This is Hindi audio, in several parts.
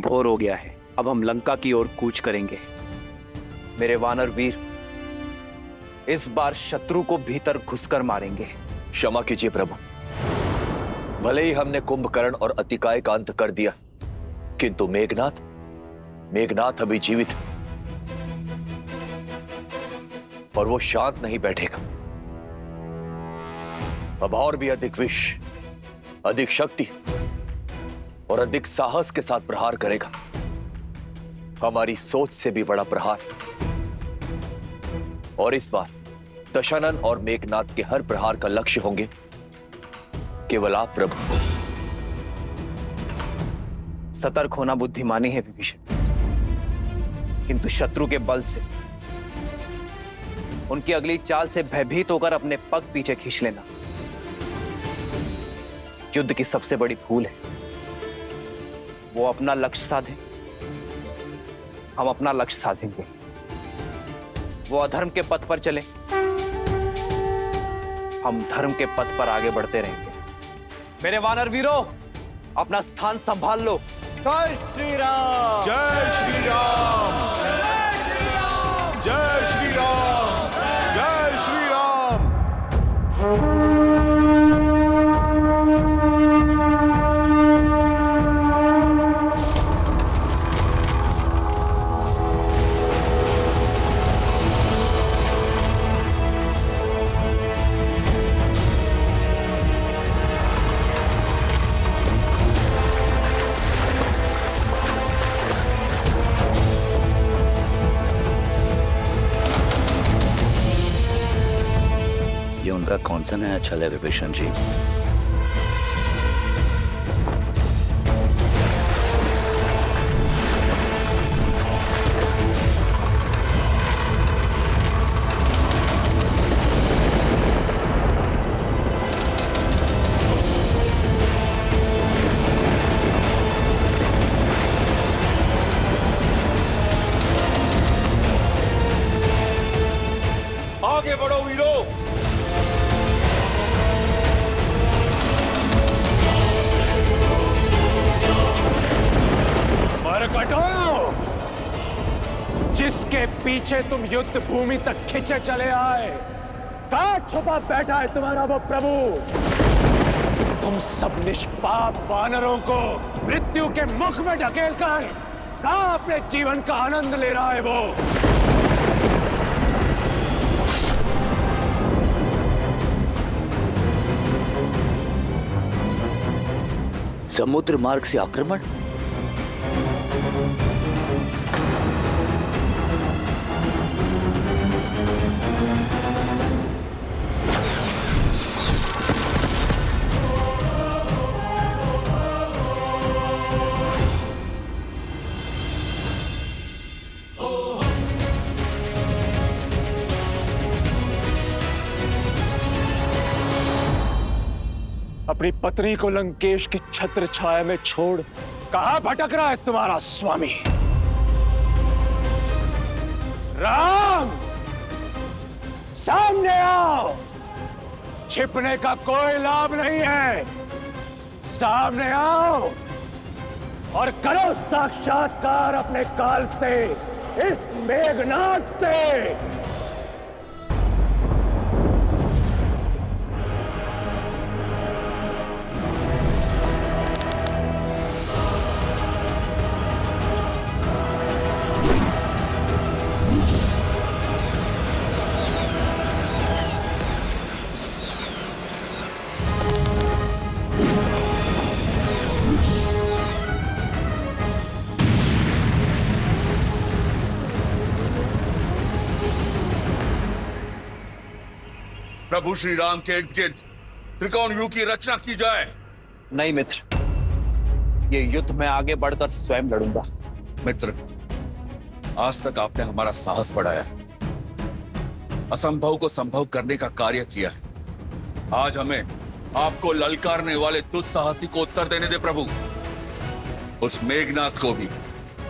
भोर हो गया है, अब हम लंका की ओर कूच करेंगे। मेरे वानर वीर, इस बार शत्रु को भीतर घुसकर मारेंगे। क्षमा कीजिए प्रभु, भले ही हमने कुंभकर्ण और अतिकाय का अंत कर दिया, किंतु मेघनाथ अभी जीवित है और वो शांत नहीं बैठेगा। अब और भी अधिक विष, अधिक शक्ति और अधिक साहस के साथ प्रहार करेगा। हमारी सोच से भी बड़ा प्रहार। और इस बार दशानन और मेघनाथ के हर प्रहार का लक्ष्य होंगे केवल आप प्रभु। सतर्क होना बुद्धिमानी है विभीषण, किंतु शत्रु के बल से, उनकी अगली चाल से भयभीत होकर अपने पग पीछे खींच लेना युद्ध की सबसे बड़ी भूल है। वो अपना लक्ष्य साधे, हम अपना लक्ष्य साधेंगे। वो अधर्म के पथ पर चले, हम धर्म के पथ पर आगे बढ़ते रहेंगे। मेरे वानर वीरों, अपना स्थान संभाल लो। जय श्री राम, जय श्री राम, जय श्री राम, जय श्री राम, जय श्री राम। ये उनका कौन सा नया छल है विभीषण जी? आगे बढ़ो वीरों। मरकटो, जिसके पीछे तुम युद्ध भूमि तक खिंचे चले आए, कहां छुपा बैठा है तुम्हारा वो प्रभु? तुम सब निष्पाप वानरों को मृत्यु के मुख में ढकेलकर कहां अपने जीवन का आनंद ले रहा है वो? समुद्र मार्ग से आक्रमण? अपनी पत्नी को लंकेश की छत्र छाया में छोड़ कहां भटक रहा है तुम्हारा स्वामी? राम, सामने आओ। छिपने का कोई लाभ नहीं है। सामने आओ और करो साक्षात्कार अपने काल से, इस मेघनाथ से। प्रभु श्री राम के इर्द गिर्द त्रिकोण व्यूह की रचना की जाए। नहीं मित्र, ये युद्ध में आगे बढ़कर स्वयं लड़ूंगा। मित्र, आज तक आपने हमारा साहस बढ़ाया, असंभव को संभव करने का कार्य किया है। आज हमें आपको ललकारने वाले दुस्साहसी को उत्तर देने दे प्रभु। उस मेघनाथ को भी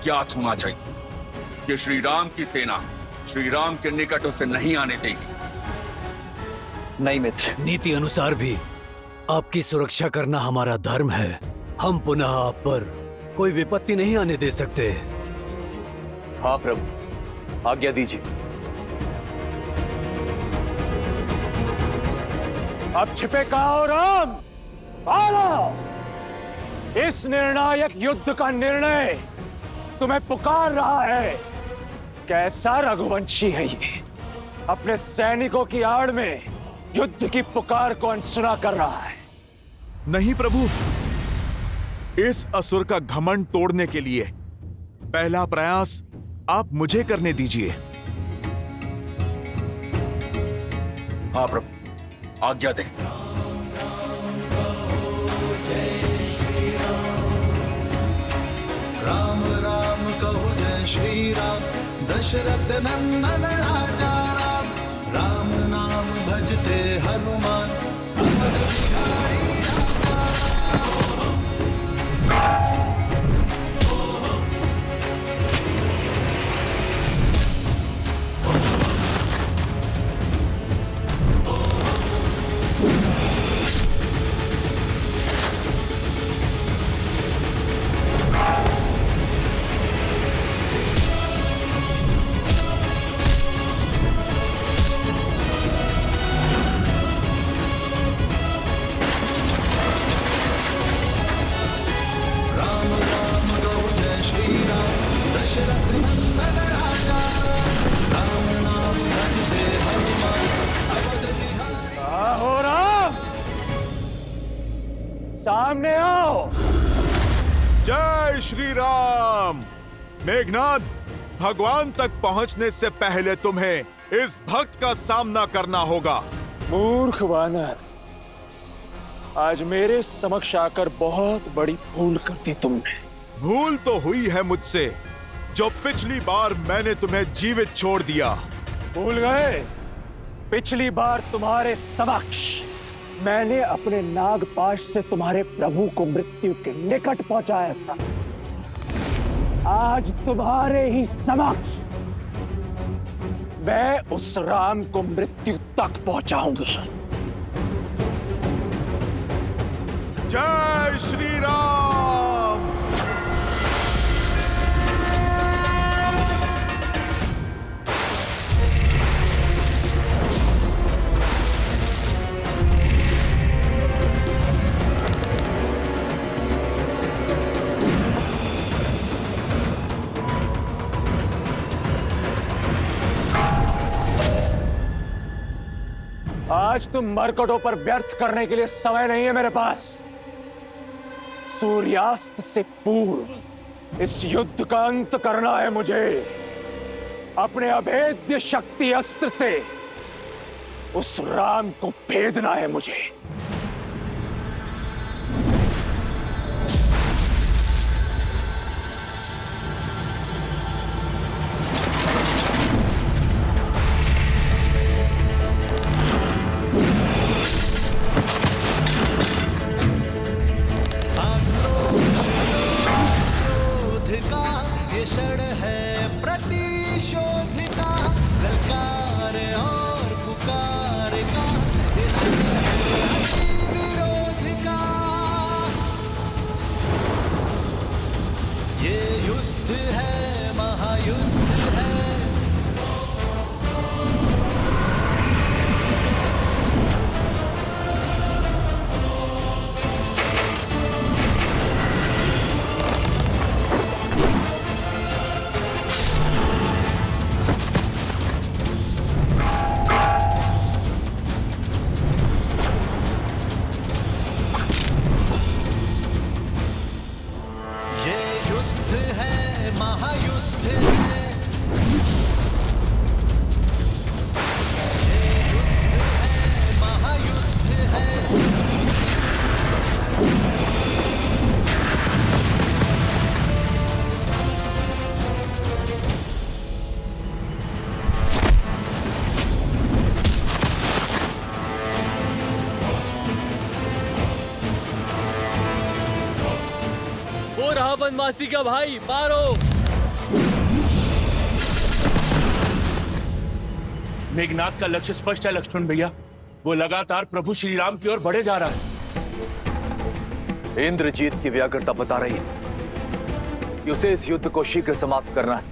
ज्ञात होना चाहिए कि श्री राम की सेना श्री राम के निकट उसे नहीं आने देगी। नहीं मित्र, नीति अनुसार भी आपकी सुरक्षा करना हमारा धर्म है। हम पुनः आप पर कोई विपत्ति नहीं आने दे सकते। हाँ प्रभु, आज्ञा दीजिए। अब छिपे कहाँ हो राम? बोलो! इस निर्णायक युद्ध का निर्णय तुम्हें पुकार रहा है। कैसा रघुवंशी है ये? अपने सैनिकों की आड़ में युद्ध की पुकार को अनसुना कर रहा है। नहीं प्रभु, इस असुर का घमंड तोड़ने के लिए पहला प्रयास आप मुझे करने दीजिए। हाँ प्रभु, आज्ञा दे। राम राम कहो जय श्री राम, दशरथ नंदन राजा राम। राम नाम भजते हनुमान, अवध बिहारी राजा कहाँ हो राम? सामने आओ। जय श्री राम। मेघनाद, भगवान तक पहुंचने से पहले तुम्हें इस भक्त का सामना करना होगा। मूर्ख वानर, आज मेरे समक्ष आकर बहुत बड़ी भूल कर दी तुमने। भूल तो हुई है मुझसे, जो पिछली बार मैंने तुम्हें जीवित छोड़ दिया। भूल गए? पिछली बार तुम्हारे समक्ष मैंने अपने नागपाश से तुम्हारे प्रभु को मृत्यु के निकट पहुंचाया था। आज तुम्हारे ही समक्ष मैं उस राम को मृत्यु तक पहुंचाऊंगा। जय श्री राम। आज तुम मरकटों पर व्यर्थ करने के लिए समय नहीं है मेरे पास। सूर्यास्त से पूर्व इस युद्ध का अंत करना है मुझे। अपने अभेद्य शक्ति अस्त्र से उस राम को भेदना है मुझे। क्षण है प्रतिशोध का, ललकार और पुकार का ये क्षण है अति विरोध का। ये युद्ध है, महायुद्ध है। बनवासी का भाई, मारो। मेघनाद का लक्ष्य स्पष्ट है लक्ष्मण भैया। वो लगातार प्रभु श्री राम की ओर बढ़े जा रहा है। इंद्रजीत की व्याकुलता बता रही है कि उसे इस युद्ध को शीघ्र समाप्त करना है।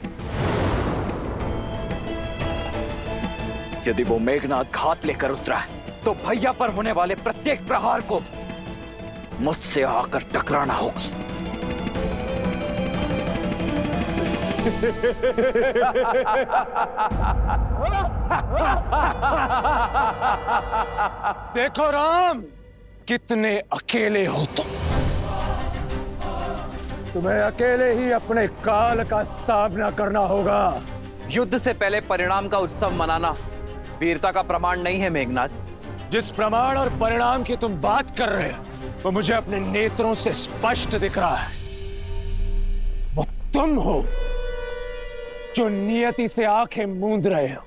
यदि वो मेघनाद घात लेकर उतरा है तो भैया पर होने वाले प्रत्येक प्रहार को मुझसे आकर टकराना होगा। देखो राम, कितने अकेले हो तुम। तुम्हें अकेले ही अपने काल का सामना करना होगा। युद्ध से पहले परिणाम का उत्सव मनाना वीरता का प्रमाण नहीं है मेघनाद। जिस प्रमाण और परिणाम की तुम बात कर रहे हो वो मुझे अपने नेत्रों से स्पष्ट दिख रहा है। वो तुम हो जो नियति से आंखें मूंद रहे हो।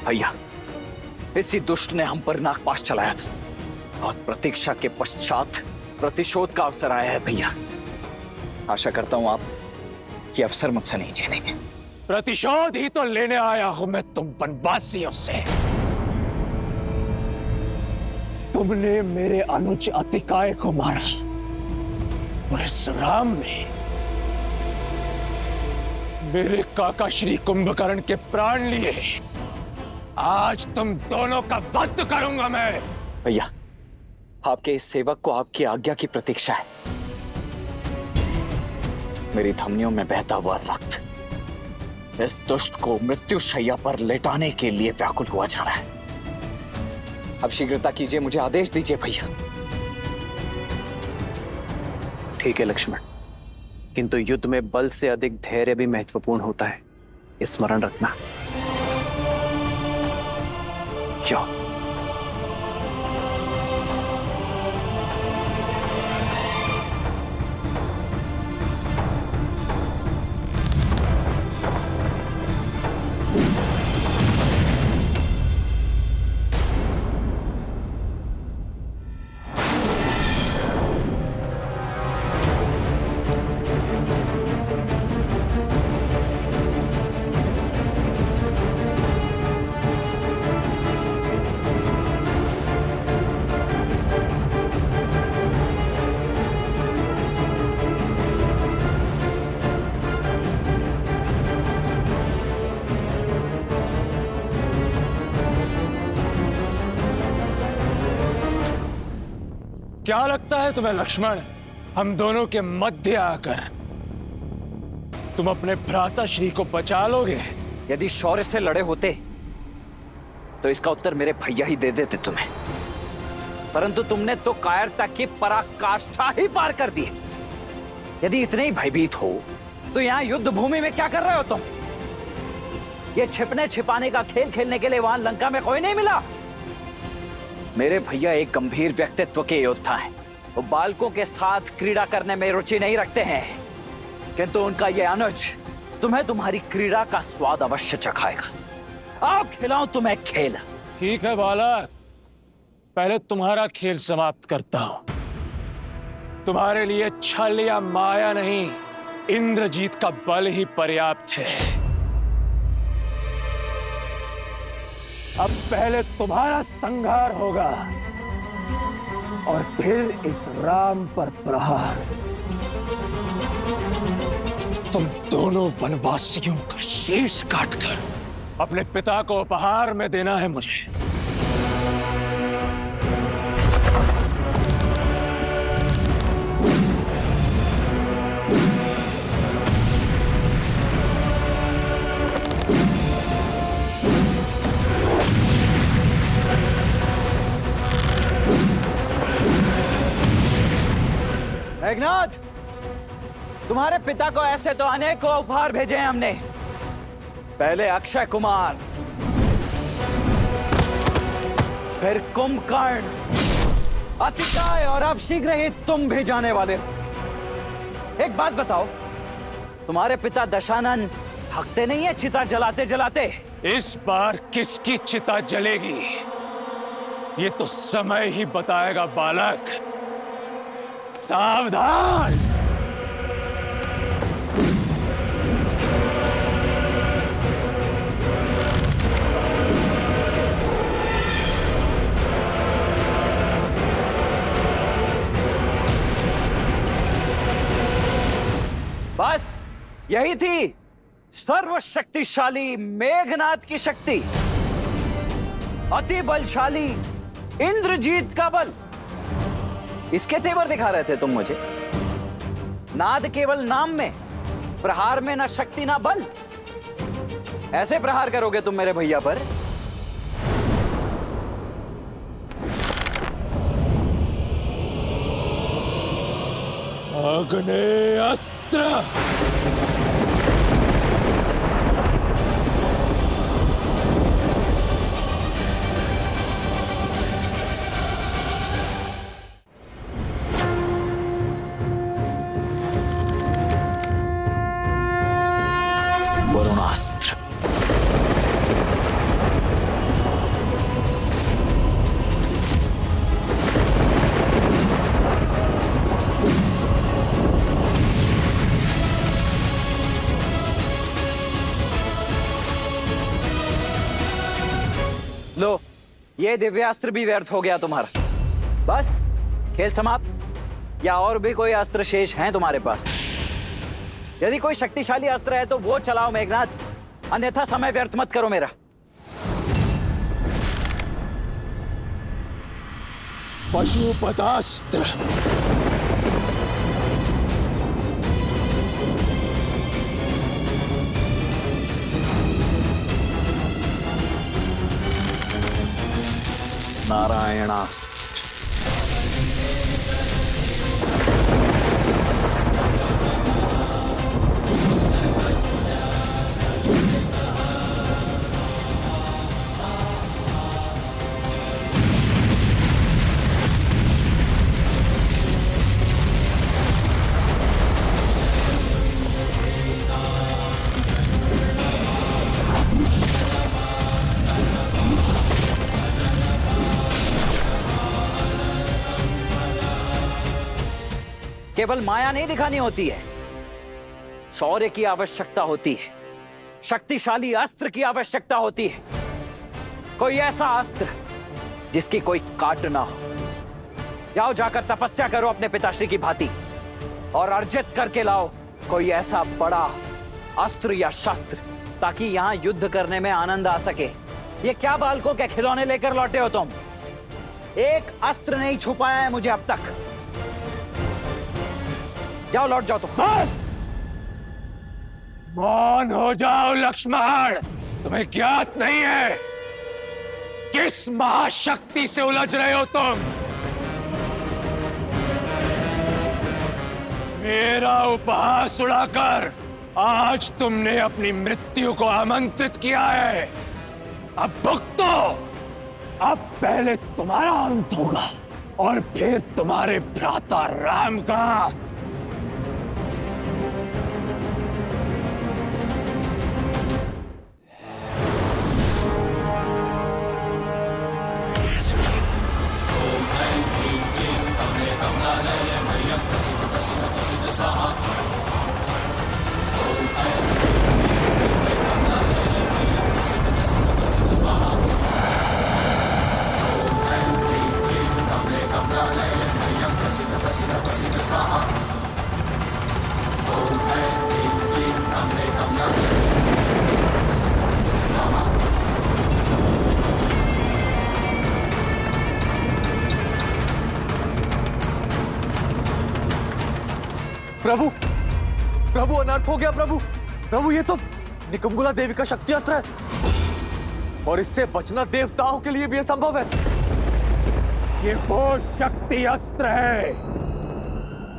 भैया, इसी दुष्ट ने हम पर नागपाश चलाया था और प्रतीक्षा के पश्चात प्रतिशोध का अवसर आया है। भैया, आशा करता हूं आप ये अवसर मुझसे नहीं छीनेंगे। प्रतिशोध ही तो लेने आया हूं मैं तुम वनवासियों से। तुमने मेरे अनुज अतिकाय को मारा और इस राम ने मेरे काका श्री कुंभकर्ण के प्राण लिए। आज तुम दोनों का वध करूंगा मैं। भैया, आपके इस सेवक को आपकी आज्ञा की प्रतीक्षा है। मेरी धमनियों में बहता हुआ रक्त इस दुष्ट को मृत्यु शैया पर लेटाने के लिए व्याकुल हुआ जा रहा है। अब शीघ्रता कीजिए, मुझे आदेश दीजिए भैया। ठीक है लक्ष्मण, किंतु युद्ध में बल से अधिक धैर्य भी महत्वपूर्ण होता है, स्मरण रखना। जाओ। क्या लगता है तुम्हें लक्ष्मण, हम दोनों के मध्य आकर तुम अपने भ्राता श्री को बचा लोगे? यदि शौर्य से लड़े होते तो इसका उत्तर मेरे भैया ही दे देते तुम्हें, परंतु तुमने तो कायरता की पराकाष्ठा ही पार कर दी। यदि इतने ही भयभीत हो तो यहाँ युद्ध भूमि में क्या कर रहे हो तुम? ये छिपने छिपाने का खेल खेलने के लिए वहां लंका में कोई नहीं मिला। मेरे भैया एक गंभीर व्यक्तित्व के योद्धा हैं। वो बालकों के साथ क्रीड़ा करने में रुचि नहीं रखते हैं, किंतु उनका ये अनुज तुम्हें तुम्हारी क्रीड़ा का स्वाद अवश्य चखाएगा। आओ खिलाऊं तुम्हें खेल। ठीक है बालक, पहले तुम्हारा खेल समाप्त करता हूं। तुम्हारे लिए छल या माया नहीं, इंद्रजीत का बल ही पर्याप्त है। अब पहले तुम्हारा संहार होगा और फिर इस राम पर प्रहार। तुम दोनों वनवासियों का शीश काटकर अपने पिता को उपहार में देना है मुझे। मेघनाद, तुम्हारे पिता को ऐसे तो अनेकों उपहार भेजे हैं हमने। पहले अक्षय कुमार, फिर कुंभकर्ण, अतिकाय और अब शीघ्र ही तुम भी जाने वाले हो। एक बात बताओ, तुम्हारे पिता दशानन थकते नहीं है चिता जलाते जलाते? इस बार किसकी चिता जलेगी ये तो समय ही बताएगा बालक। सावधान। बस यही थी सर्वशक्तिशाली मेघनाद की शक्ति, अति बलशाली इंद्रजीत का बल। इसके तेवर दिखा रहे थे तुम मुझे। नाद केवल नाम में, प्रहार में ना शक्ति ना बल। ऐसे प्रहार करोगे तुम मेरे भैया पर? अग्नि अस्त्र। वरुणास्त्र। लो, ये दिव्यास्त्र भी व्यर्थ हो गया तुम्हारा। बस खेल समाप्त? या और भी कोई अस्त्र शेष हैं तुम्हारे पास? यदि कोई शक्तिशाली अस्त्र है तो वो चलाओ मेघनाद, अन्यथा समय व्यर्थ मत करो मेरा। पशुपतास्त्र। नारायणास्त्र। केवल माया नहीं दिखानी होती है, शौर्य की आवश्यकता होती है, शक्तिशाली अस्त्र की आवश्यकता होती है। कोई ऐसा अस्त्र जिसकी कोई काट ना हो। जाओ जाकर तपस्या करो अपने पिताश्री की भांति और अर्जित करके लाओ कोई ऐसा बड़ा अस्त्र या शस्त्र, ताकि यहां युद्ध करने में आनंद आ सके। ये क्या बालकों के खिलौने लेकर लौटे हो तुम? एक अस्त्र नहीं छुपाया है मुझे अब तक। जाओ, लौट जाओ तुम। मौन हो जाओ लक्ष्मण। तुम्हें ज्ञात नहीं है किस महाशक्ति से उलझ रहे हो तुम। मेरा उपहास उड़ाकर आज तुमने अपनी मृत्यु को आमंत्रित किया है। अब भुगतो। अब पहले तुम्हारा अंत होगा और फिर तुम्हारे भ्राता राम का। प्रभु, प्रभु अनर्थ हो गया प्रभु। प्रभु ये तो निकुंभला देवी का शक्ति अस्त्र है और इससे बचना देवताओं के लिए भी असंभव है। ये वो शक्ति अस्त्र है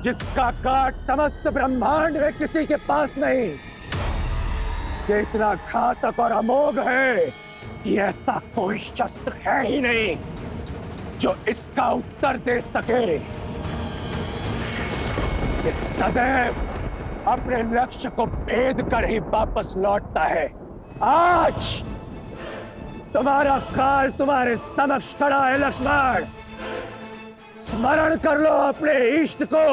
जिसका काट समस्त ब्रह्मांड में किसी के पास नहीं, ये इतना घातक और अमोघ है कि ऐसा कोई शस्त्र है ही नहीं जो इसका उत्तर दे सके। ये सदैव अपने लक्ष्य को भेद कर ही वापस लौटता है। आज तुम्हारा काल तुम्हारे समक्ष खड़ा है लक्ष्मण। स्मरण कर लो अपने इष्ट को।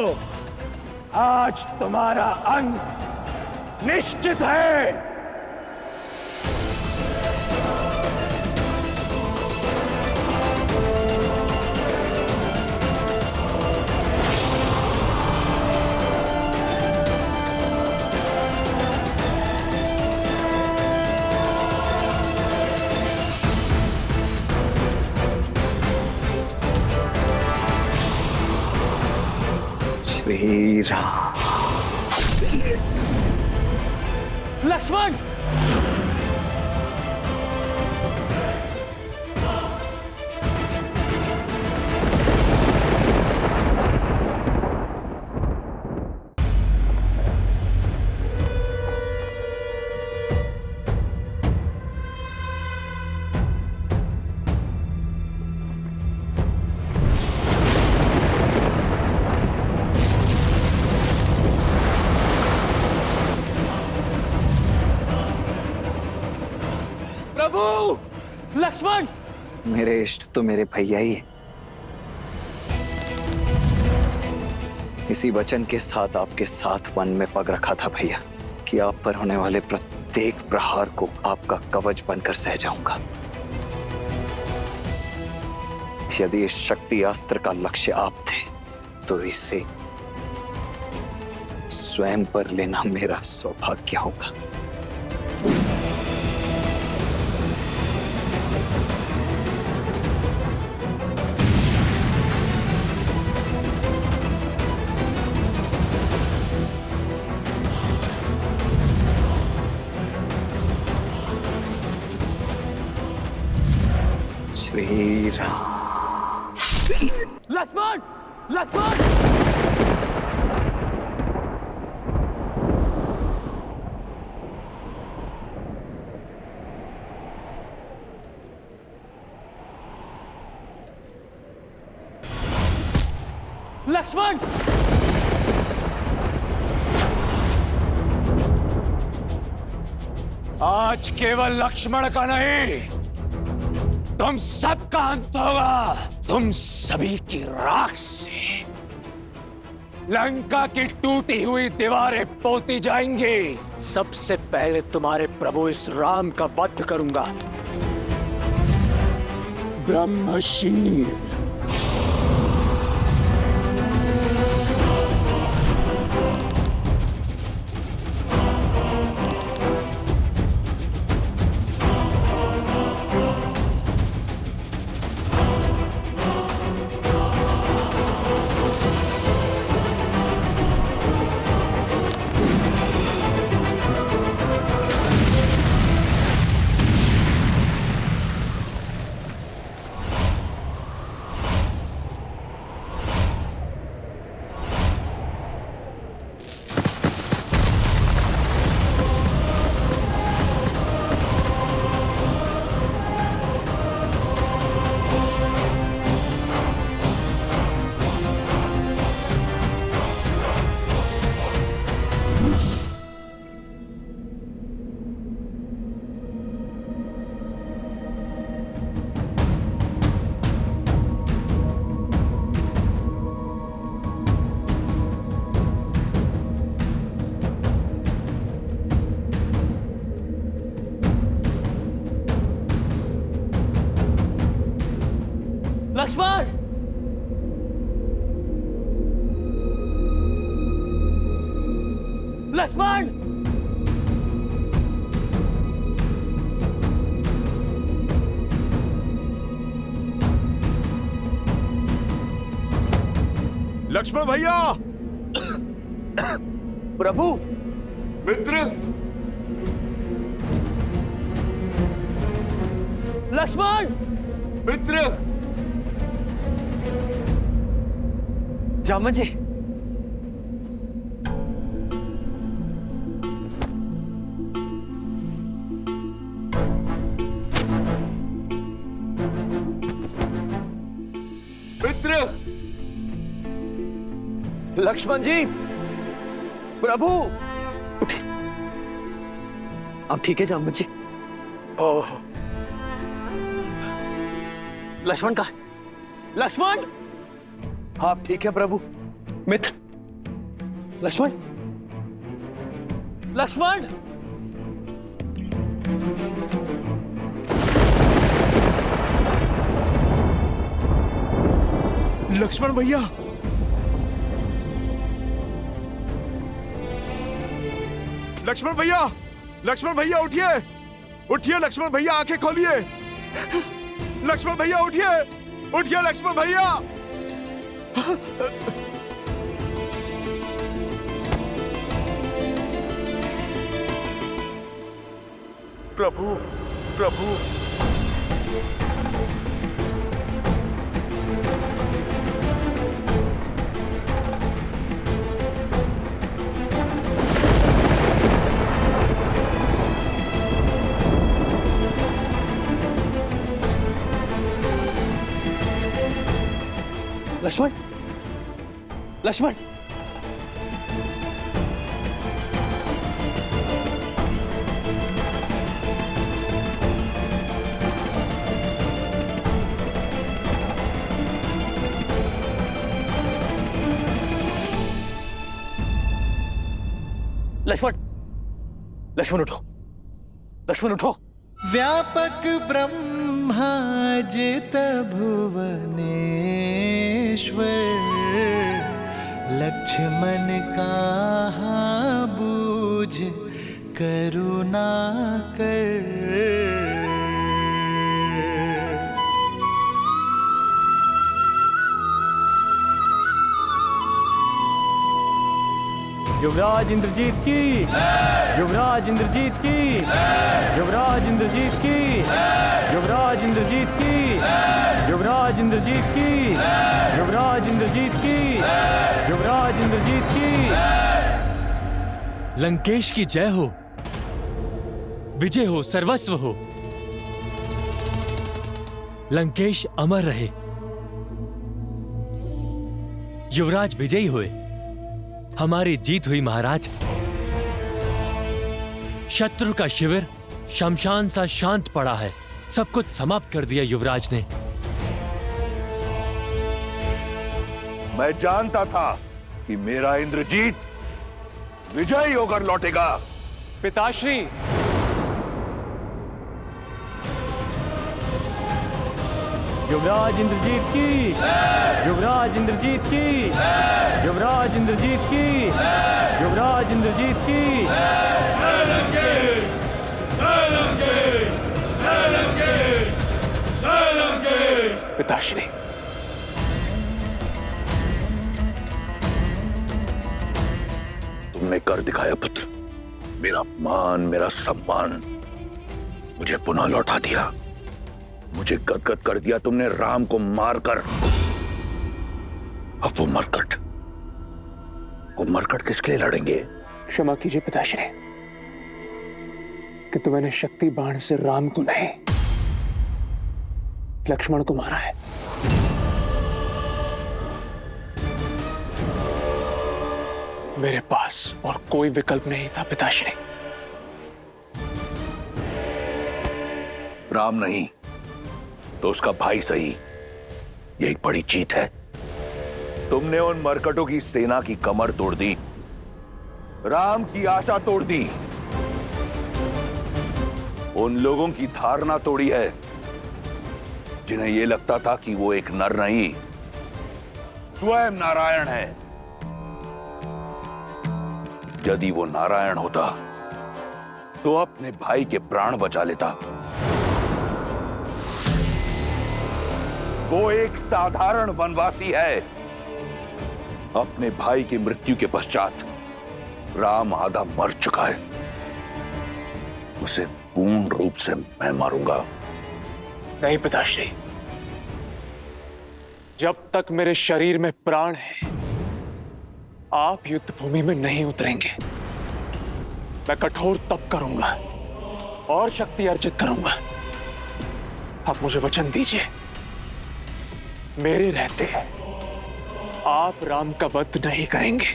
आज तुम्हारा अंत निश्चित है। श्री राम। लक्ष्मण, प्रभु, लक्ष्मण। मेरे इष्ट तो मेरे भैया ही है। इसी वचन के साथ आपके साथ वन में पग रखा था भैया कि आप पर होने वाले प्रत्येक प्रहार को आपका कवच बनकर सह जाऊंगा। यदि इस शक्ति अस्त्र का लक्ष्य आप थे तो इसे स्वयं पर लेना मेरा सौभाग्य होगा। श्री राम। लक्ष्मण, लक्ष्मण। लक्ष्मण, आज केवल लक्ष्मण का नहीं, तुम सबका अंत होगा। तुम सभी की राख से लंका की टूटी हुई दीवारें पोती जाएंगी। सबसे पहले तुम्हारे प्रभु इस राम का वध करूंगा। ब्रह्मशील। लक्ष्मण, लक्ष्मण। लक्ष्मण भैया। प्रभु। मित्र, लक्ष्मण, मित्र। जामन जी, लक्ष्मण जी, प्रभु। आप ठीक है जामवंत जी? ओह, लक्ष्मण कहाँ है? लक्ष्मण! आप ठीक है प्रभु? मित्र, लक्ष्मण, लक्ष्मण! लक्ष्मण भैया, लक्ष्मण भैया, लक्ष्मण भैया उठिए, उठिए लक्ष्मण भैया, आंखें खोलिए। लक्ष्मण भैया उठिए, उठिए लक्ष्मण भैया। प्रभु, प्रभु। लक्ष्मण, लक्ष्मण! लक्ष्मण, लक्ष्मण उठो, लक्ष्मण उठो। व्यापक ब्रह्मा जित भुवनेश्वर, लक्ष्मण कहाँ बूझ करुणा कर। युवराज इंद्रजीत की, युवराज इंद्रजीत की, युवराज इंद्रजीत की, युवराज इंद्रजीत की, युवराज इंद्रजीत की, युवराज इंद्रजीत की, युवराज इंद्रजीत की। लंकेश की जय हो, विजय हो, सर्वस्व हो। लंकेश अमर रहे, युवराज विजयी हुए, हमारी जीत हुई महाराज। शत्रु का शिविर शमशान सा शांत पड़ा है, सब कुछ समाप्त कर दिया युवराज ने। मैं जानता था कि मेरा इंद्रजीत विजयी होकर लौटेगा। पिताश्री, युवराज इंद्रजीत की, युवराज इंद्रजीत की, युवराज इंद्रजीत की, युवराज इंद्रजीत की। पिताश्री, तुमने कर दिखाया पुत्र, मेरा मान, मेरा सम्मान मुझे पुनः लौटा दिया। मुझे गदगद कर दिया तुमने राम को मारकर। अब वो मरकट किसके लिए लड़ेंगे? क्षमा कीजिए पिताश्री कि तो मैंने शक्ति बाण से राम को नहीं, लक्ष्मण को मारा है। मेरे पास और कोई विकल्प नहीं था पिताश्री। राम नहीं तो उसका भाई सही, ये एक बड़ी जीत है। तुमने उन मरकटों की सेना की कमर तोड़ दी, राम की आशा तोड़ दी, उन लोगों की धारणा तोड़ी है जिन्हें यह लगता था कि वो एक नर नहीं, स्वयं नारायण है। यदि वो नारायण होता तो अपने भाई के प्राण बचा लेता। वो एक साधारण वनवासी है। अपने भाई की मृत्यु के पश्चात राम आधा मर चुका है, उसे पूर्ण रूप से मैं मारूंगा। नहीं पिताश्री, जब तक मेरे शरीर में प्राण है आप युद्ध भूमि में नहीं उतरेंगे। मैं कठोर तप करूंगा और शक्ति अर्जित करूंगा। आप मुझे वचन दीजिए, मेरे रहते आप राम का वध नहीं करेंगे।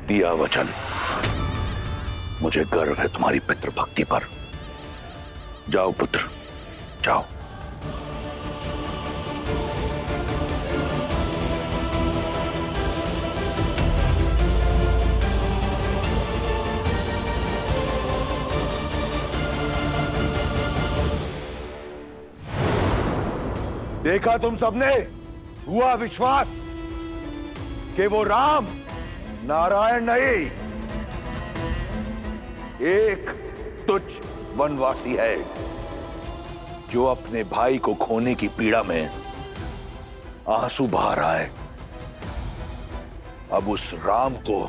दिया वचन। मुझे गर्व है तुम्हारी पितृभक्ति पर। जाओ पुत्र, जाओ। देखा तुम सबने, हुआ विश्वास कि वो राम नारायण नहीं, एक तुच्छ वनवासी है जो अपने भाई को खोने की पीड़ा में आंसू बहा रहा है। अब उस राम को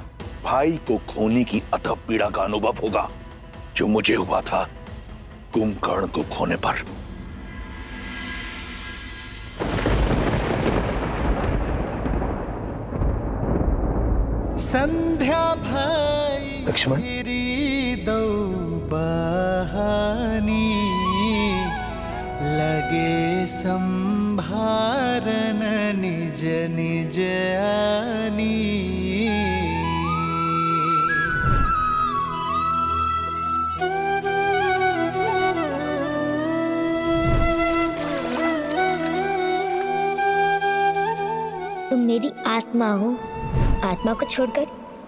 भाई को खोने की अथक पीड़ा का अनुभव होगा जो मुझे हुआ था कुंभकर्ण को खोने पर। संध्या भाई लक्ष्मण। मेरी दो बहानी लगे संभारन निज निज आनी। तुम मेरी आत्मा हो, आत्मा को छोड़कर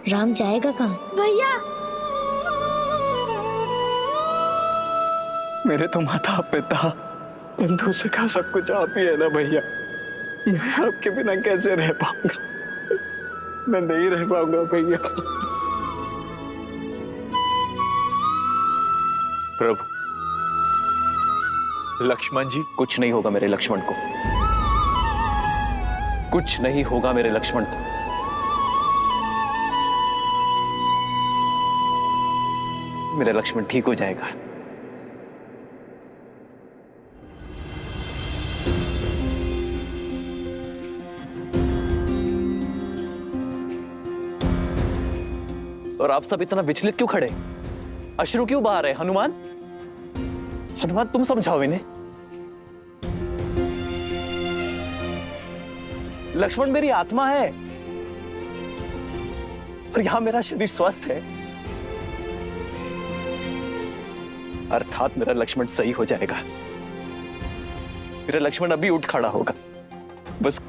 राम जाएगा कहाँ? भैया मेरे तो माता पिता बंधु सखा सब कुछ आप ही है ना भैया। मैं आपके बिना कैसे रह पाऊंगा? मैं नहीं रह पाऊंगा भैया। प्रभु, लक्ष्मण जी। कुछ नहीं होगा मेरे लक्ष्मण को, कुछ नहीं होगा मेरे लक्ष्मण को। मेरा लक्ष्मण ठीक हो जाएगा। और आप सब इतना विचलित क्यों खड़े? अश्रु क्यों बहा रहे? हनुमान, हनुमान तुम समझाओ इन्हें। लक्ष्मण मेरी आत्मा है और यहां मेरा शरीर स्वस्थ है, अर्थात मेरा लक्ष्मण सही हो जाएगा। मेरा लक्ष्मण अभी उठ खड़ा होगा, बस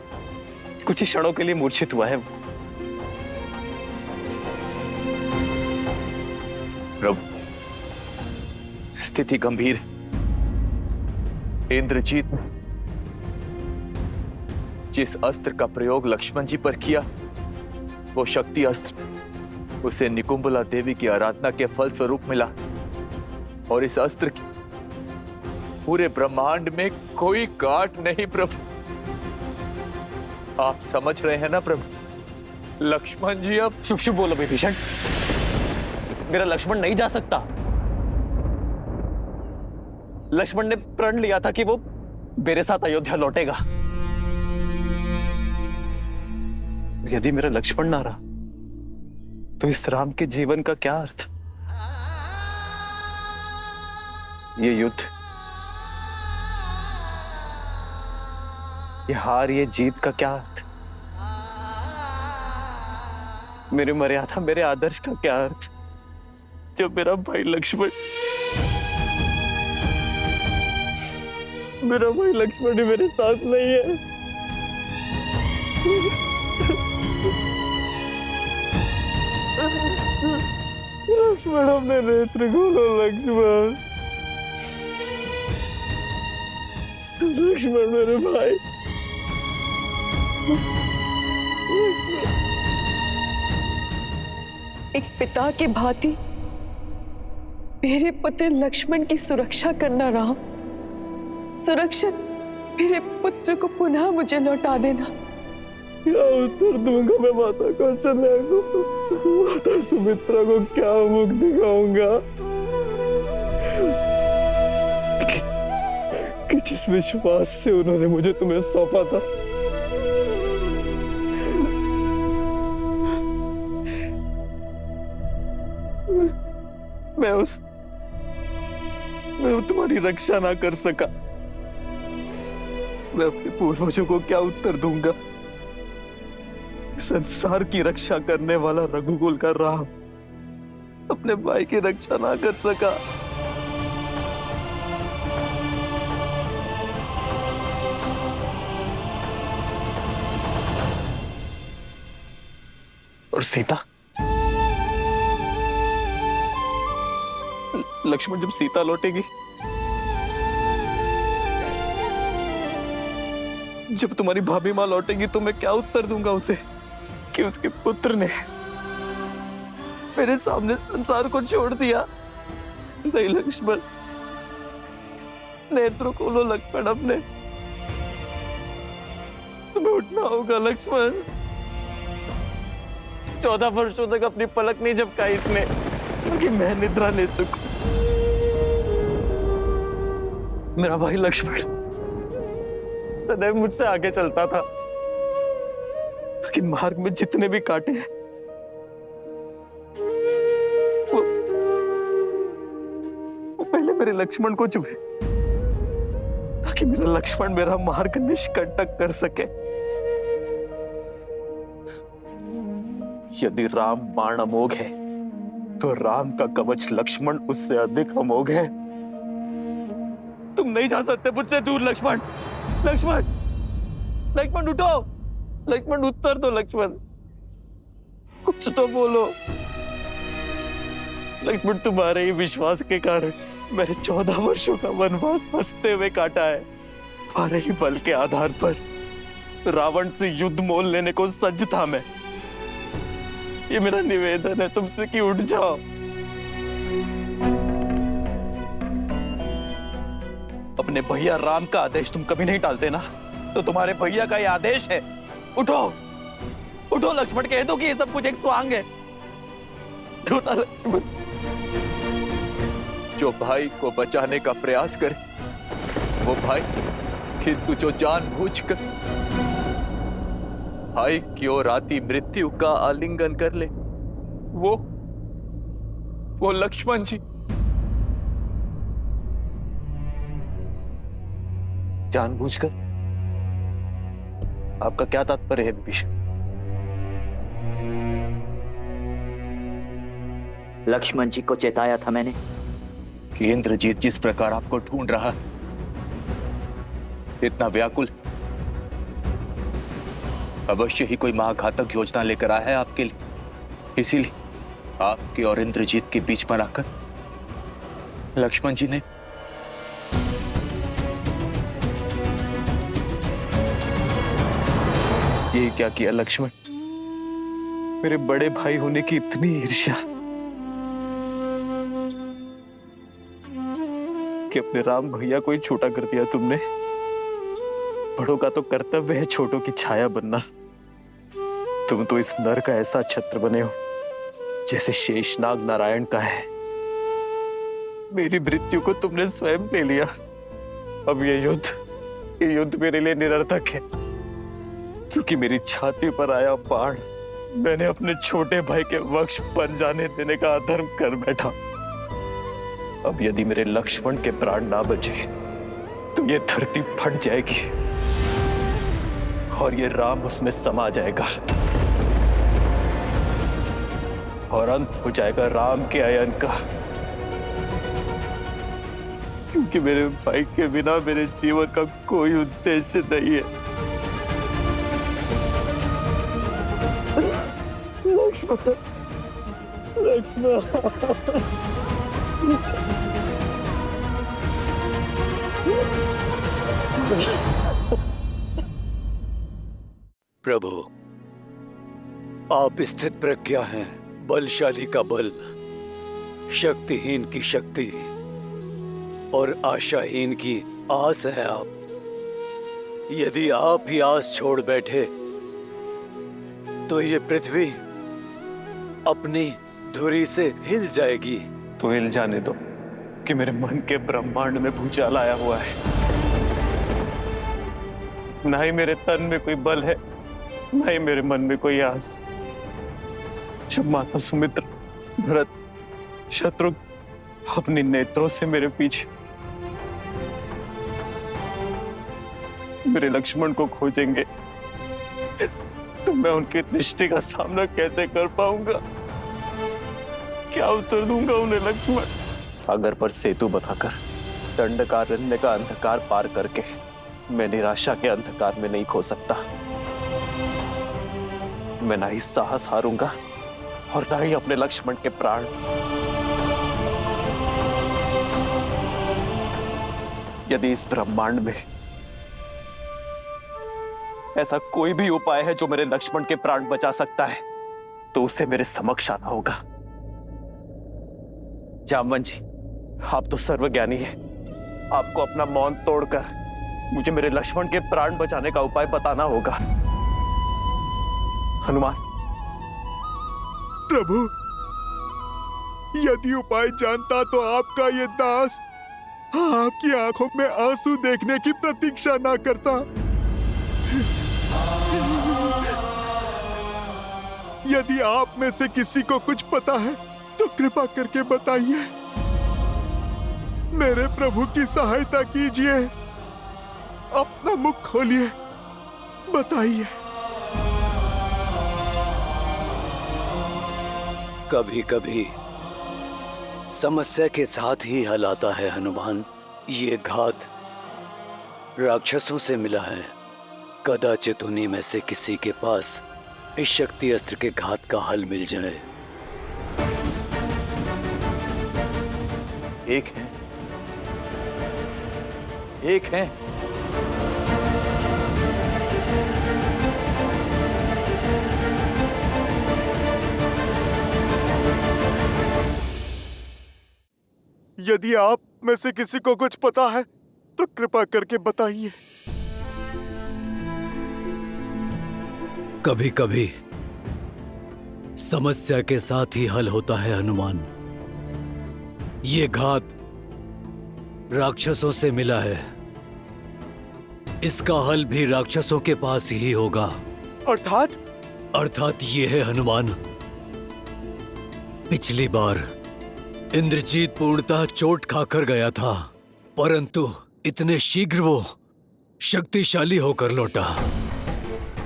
कुछ ही क्षणों के लिए मूर्छित हुआ है। प्रभु, स्थिति गंभीर है। इंद्रजीत ने जिस अस्त्र का प्रयोग लक्ष्मण जी पर किया, वो शक्ति अस्त्र उसे निकुंभला देवी की आराधना के फल स्वरूप मिला, और इस अस्त्र की पूरे ब्रह्मांड में कोई काट नहीं। प्रभु, आप समझ रहे हैं ना प्रभु? लक्ष्मण जी अब शुभ शुभ बोलो विभीषण, मेरा लक्ष्मण नहीं जा सकता। लक्ष्मण ने प्रण लिया था कि वो मेरे साथ अयोध्या लौटेगा। यदि मेरा लक्ष्मण ना रहा तो इस राम के जीवन का क्या अर्थ? ये युद्ध, ये हार, ये जीत का क्या अर्थ? मेरी मर्यादा, मेरे आदर्श का क्या अर्थ जब मेरा भाई लक्ष्मण ही मेरे साथ नहीं है? लक्ष्मण, अपने नेत्र खोलो लक्ष्मण। लक्ष्मण मेरे भाई। एक पिता के भांति मेरे पुत्र लक्ष्मण की सुरक्षा करना राम। सुरक्षित मेरे पुत्र को पुनः मुझे लौटा देना। क्या उत्तर दूंगा मैं माता कौशल्या को? माता सुमित्रा को क्या मुख दिखाऊंगा कि जिस विश्वास से उन्होंने मुझे तुम्हें सौंपा था, मैं तुम्हारी रक्षा ना कर सका। मैं अपने पूर्वजों को क्या उत्तर दूंगा? संसार की रक्षा करने वाला रघुकुल का राम अपने भाई की रक्षा ना कर सका। और सीता, लक्ष्मण जब सीता लौटेगी, जब तुम्हारी भाभी मां लौटेगी, तो मैं क्या उत्तर दूंगा उसे कि उसके पुत्र ने मेरे सामने संसार को छोड़ दिया? नहीं लक्ष्मण, नेत्रों खोलो लक्ष्मण अपने, तुम्हें उठना होगा लक्ष्मण। 14 वर्षों तक अपनी पलक नहीं झपकाई इसने कि मैं निद्रा ले सकूं। मेरा भाई लक्ष्मण सदैव मुझसे आगे चलता था, लेकिन मार्ग में जितने भी कांटे वो पहले मेरे लक्ष्मण को चुभे, ताकि मेरा लक्ष्मण मेरा मार्ग निष्कंटक कर सके। यदि राम बाण अमोघ है, तो राम का कवच लक्ष्मण उससे अधिक अमोघ है। तुम नहीं जा सकते मुझसे दूर लक्ष्मण। लक्ष्मण, लक्ष्मण उठो, लक्ष्मण उत्तर दो लक्ष्मण, कुछ तो बोलो। लक्ष्मण, तुम्हारे ही विश्वास के कारण मैंने 14 वर्षों का वनवास हंसते हुए काटा है। तुम्हारे ही बल के आधार पर रावण से युद्ध मोल लेने को सज्ज था मैं। ये मेरा निवेदन है तुमसे कि उठ जाओ। अपने भैया राम का आदेश तुम कभी नहीं टालते ना, तो तुम्हारे भैया का ये आदेश है, उठो उठो लक्ष्मण, कह दो कि ये सब कुछ एक स्वांग है। जो भाई को बचाने का प्रयास करे वो भाई, किंतु जो जानबूझकर भाई की ओर आती मृत्यु का आलिंगन कर ले, वो लक्ष्मण जी। जानबूझकर? आपका क्या तात्पर्य है विभीषण? लक्ष्मण जी को चेताया था मैंने कि इंद्रजीत जिस प्रकार आपको ढूंढ रहा, इतना व्याकुल, अवश्य ही कोई महाघातक योजना लेकर आया है आपके लिए। इसीलिए आपके और इंद्रजीत के बीच में आकर लक्ष्मण जी ने ये क्या किया लक्ष्मण? मेरे बड़े भाई होने की इतनी ईर्ष्या कि अपने राम भैया को ही छोटा कर दिया तुमने। बड़ों का तो कर्तव्य है छोटों की छाया बनना। तुम तो इस नर का ऐसा छत्र बने हो जैसे शेषनाग नारायण का है। मेरी मृत्यु को तुमने स्वयं ले लिया। अब ये युद्ध मेरे लिए निरर्थक है, क्योंकि मेरी छाती पर आया बाण मैंने अपने छोटे भाई के वक्ष पर जाने देने का अधर्म कर बैठा। अब यदि मेरे लक्ष्मण के प्राण ना बचे तो ये धरती फट जाएगी और ये राम उसमें समा जाएगा और अंत हो जाएगा राम के अयन का। क्योंकि मेरे भाई के बिना मेरे जीवन का कोई उद्देश्य नहीं है। लक्ष्मण, प्रभु, आप स्थित प्रज्ञा हैं, बलशाली का बल, शक्तिहीन की शक्ति और आशाहीन की आस है आप। यदि आप ही आस छोड़ बैठे तो ये पृथ्वी अपनी धुरी से हिल जाएगी। तो हिल जाने दो कि मेरे मन के ब्रह्मांड में भूचाल आया हुआ है। ना ही मेरे तन में कोई बल है, ना ही मेरे मन में कोई आस। जब माता सुमित्र, भरत, शत्रुघ्न अपने नेत्रों से मेरे पीछे मेरे लक्ष्मण को खोजेंगे तो मैं उनके निष्ठे का सामना कैसे कर पाऊंगा? क्या उत्तर दूंगा उन्हें लक्ष्मण? सागर पर सेतु बनाकर दंडकारण्य का अंधकार पार करके मैं निराशा के अंधकार में नहीं खो सकता। मैं ना ही साहस हारूंगा और ना ही अपने लक्ष्मण के प्राण। यदि इस ब्रह्मांड में ऐसा कोई भी उपाय है जो मेरे लक्ष्मण के प्राण बचा सकता है, तो उसे मेरे समक्ष आना होगा। जामवन जी, आप तो सर्वज्ञानी हैं। आपको अपना मौन तोड़कर मुझे मेरे लक्ष्मण के प्राण बचाने का उपाय बताना होगा। हनुमान। प्रभु, यदि उपाय जानता तो आपका ये दास आपकी आंखों में आंसू देखने की प्रतीक्षा ना करता। यदि आप में से किसी को कुछ पता है तो कृपा करके बताइए। मेरे प्रभु की सहायता कीजिए। अपना मुख खोलिए, बताइए। कभी कभी समस्या के साथ ही हल आता है हनुमान। ये घात राक्षसों से मिला है। कदाचित उन्हीं में से किसी के पास इस शक्ति अस्त्र के घात का हल मिल जाए। एक है यदि आप में से किसी को कुछ पता है तो कृपा करके बताइए। कभी कभी समस्या के साथ ही हल होता है हनुमान। ये घात राक्षसों से मिला है। इसका हल भी राक्षसों के पास ही होगा। अर्थात ये है हनुमान, पिछली बार इंद्रजीत पूर्णतः चोट खाकर गया था, परंतु इतने शीघ्र वो शक्तिशाली होकर लौटा।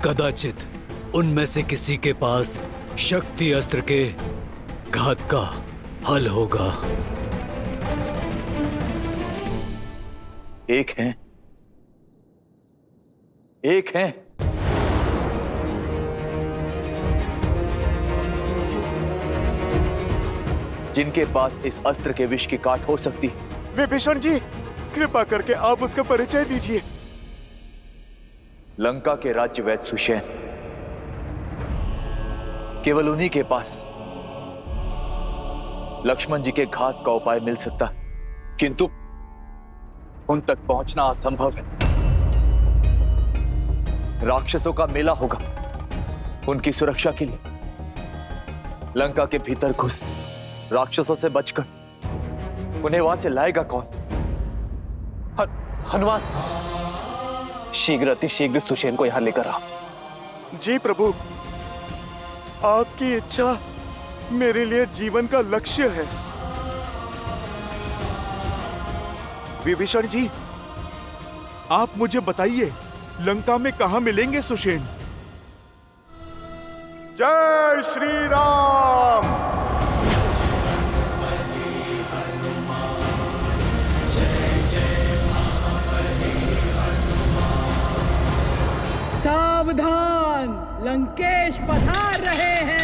कदाचित उनमें से किसी के पास शक्ति अस्त्र के घात का हल होगा। एक है जिनके पास इस अस्त्र के विष की काट हो सकती। विभीषण जी, कृपा करके आप उसका परिचय दीजिए। लंका के राज्य वैद्य सुषेण, केवल उन्हीं के पास लक्ष्मण जी के घात का उपाय मिल सकता, किंतु उन तक पहुंचना असंभव है। राक्षसों का मेला होगा। उनकी सुरक्षा के लिए लंका के भीतर घुस राक्षसों से बचकर उन्हें वहां से लाएगा कौन? हनुमान, अतिशीघ्र सुषेण को यहां लेकर आ। जी प्रभु, आपकी इच्छा मेरे लिए जीवन का लक्ष्य है। विभीषण जी, आप मुझे बताइए, लंका में कहां मिलेंगे सुषेण? जय श्री राम। सावधान, लंकेश पधार रहे हैं।